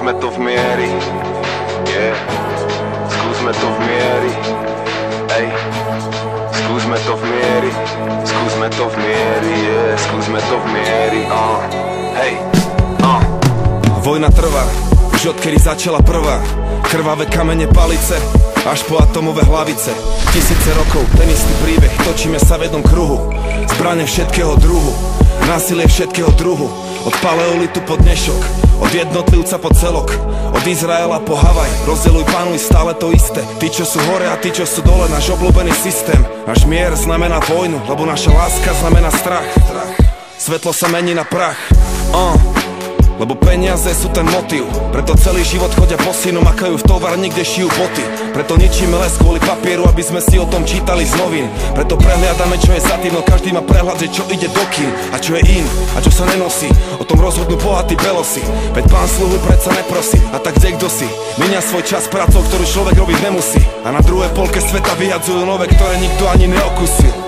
skúsme to v miery, yeah. Skúsme to v miery, ej. Skúsme to v miery, skúsme to v miery, yeah. Skúsme to v miery, hej, Vojna trvá, už odkedy začala prvá. Krvavé kamene palice, až po atomové hlavice. Tisíce rokov, ten istý príbeh, točíme sa v jednom kruhu. Zbrane všetkého druhu, násilie všetkého druhu. Od paleolitu po dnešok, od jednotlivca po celok, od Izraela po Havaj. Rozdeľuj, panuj, stále to isté. Tí, čo sú hore a tí, čo sú dole, náš obľúbený systém. Náš mier znamená vojnu, lebo naša láska znamená strach. Svetlo sa mení na prach, lebo peniaze sú ten motív. Preto celý život chodia bosí, no makajú v továrni, kde šijú boty. Preto ničíme les kvôli papieru, aby sme si o tom čítali z novín. Preto prehliadame, čo je za tým, no každý má prehľad, že čo ide do kín a čo je in a čo sa nenosí. O tom rozhodnú bohatí belosi. Veď pán sluhu predsa neprosí. A tak kde kto si mienia svoj čas prácou, ktorú človek robiť nemusí. A na druhej polke sveta vyhadzujú nové, ktoré nikto ani neokusil.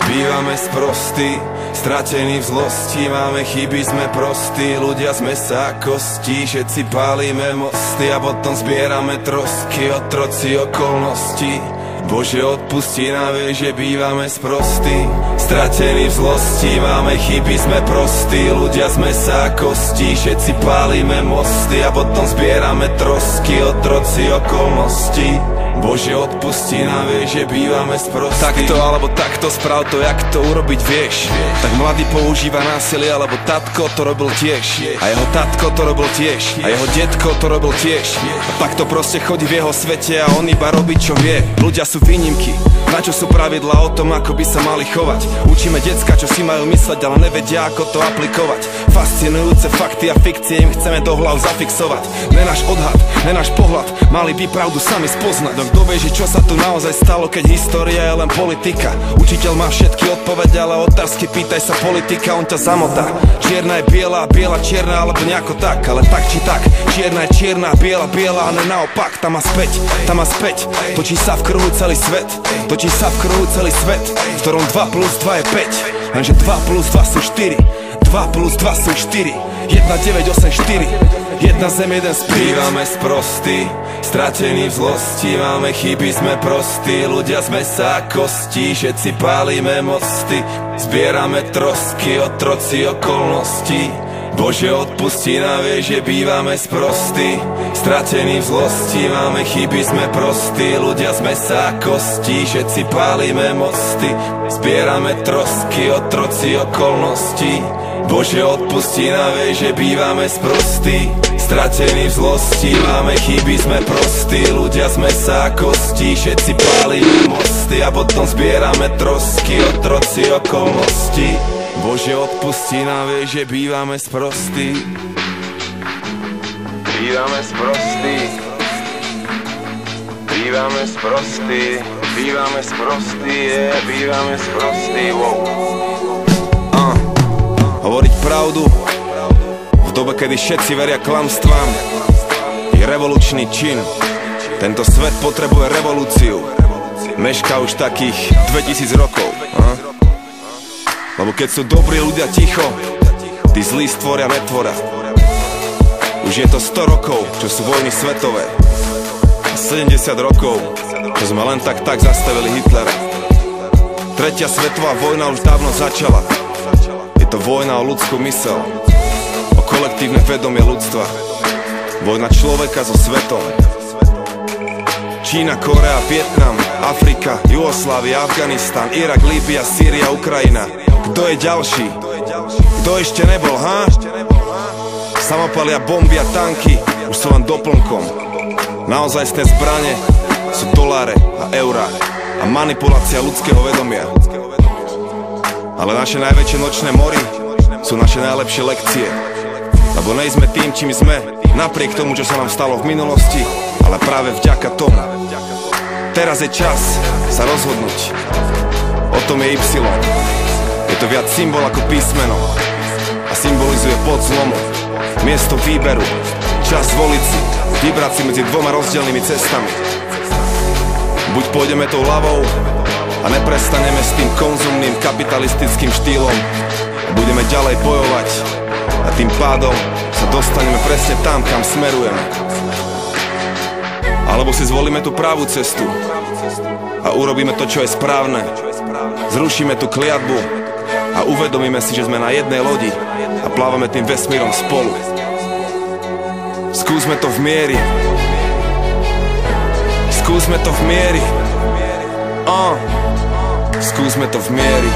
Bývame sprostí, stratení v zlosti, máme chyby, sme prostí, ľudia sme sa kosti, všetci pálime mosty a potom zbierame trosky, otroci okolností. Bože, odpustí nám, že bývame sprostí, stratení v zlosti, máme chyby, sme prostí, ľudia sme sa kosti, všetci pálime mosty a potom zbierame trosky, otroci okolností. Bože, odpustí nám, že bývame sprostí. Takto alebo takto, sprav to, jak to urobiť vieš. Tak mladý používa násilie, alebo tatko to robil tiež. A jeho tatko to robil tiež. A jeho detko to robil tiež. A tak to proste chodí v jeho svete a on iba robí, čo vie. Ľudia sú výnimky, na čo sú pravidlá o tom, ako by sa mali chovať. Učíme decka, čo si majú mysleť, ale nevedia, ako to aplikovať. Fascinujúce fakty a fikcie im chceme do hlav zafixovať. Ne náš odhad, ne náš pohľad, mali by pravdu sami spoznať. Kto vie, že čo sa tu naozaj stalo, keď história je len politika. Učiteľ má všetky odpovede, ale otázky pýtaj sa politika, on ťa zamotá. Čierna je biela, biela čierna, alebo nejako tak. Ale tak či tak, čierna je čierna, biela, biela, a ne naopak. Tam a späť, točí sa v kruhu celý svet. Točí sa v kruhu celý svet, v ktorom 2 plus 2 je 5. Lenže 2 plus 2 sú 4, 2 plus 2 sú 4, 1, 9, 8, 4. Jedna zem, jeden spír. Bývame sprostí, stratení v zlosti, máme chyby, sme prostí, ľudia sme sa kosti, všetci pálime mosty, zbierame trosky, otroci okolností. Bože, odpustí nám, že bývame sprostí, stratení v zlosti, máme chyby, sme prostí, ľudia sme sa kosti, všetci pálime mosty, zbierame trosky, otroci okolností. Bože, odpustí nám, že bývame sprostí, stratení v zlosti, máme chyby, sme prostí, ľudia sme sa kosti, všetci pálime mosty a potom zbierame trosky, otroci okolností. Bože, odpustí nám, že bývame sprostí. Bývame sprostí, bývame sprostí, bývame sprostí, bývame sprostí, Hovoriť pravdu v dobe, kedy všetci veria klamstvám, je revolučný čin. Tento svet potrebuje revolúciu. Mešká už takých 2000 rokov. Lebo keď sú dobrí ľudia ticho, tí zlí stvoria netvoria. Už je to 100 rokov, čo sú vojny svetové, a 70 rokov, čo sme len tak zastavili Hitlera. Tretia svetová vojna už dávno začala. Je to vojna o ľudskú myseľ, o kolektívne vedomie ľudstva, vojna človeka so svetom. Čína, Korea, Vietnam, Afrika, Jugoslávia, Afganistan, Irak, Líbia, Sýria, Ukrajina. Kto je ďalší? Kto ešte nebol, Samopalia, bomby a tanky už sú len doplnkom. Naozajstné zbrane sú doláre a eurá a manipulácia ľudského vedomia. Ale naše najväčšie nočné mory sú naše najlepšie lekcie. Lebo nejsme tým, čím sme, napriek tomu, čo sa nám stalo v minulosti, ale práve vďaka tomu. Teraz je čas sa rozhodnúť. O tom je Y. Je to viac symbol ako písmeno a symbolizuje bod zlomu, miesto výberu, čas zvoliť si, vybrať si medzi dvoma rozdielnymi cestami. Buď pôjdeme tou ľavou a neprestaneme s tým konzumným kapitalistickým štýlom a budeme ďalej bojovať a tým pádom sa dostaneme presne tam, kam smerujeme. Alebo si zvolíme tú pravú cestu a urobíme to, čo je správne. Zrušíme tú kliatbu a uvedomíme si, že sme na jednej lodi a plávame tým vesmírom spolu. Skúsme to v miery. Skúsme to v miery. Skúsme to v miery.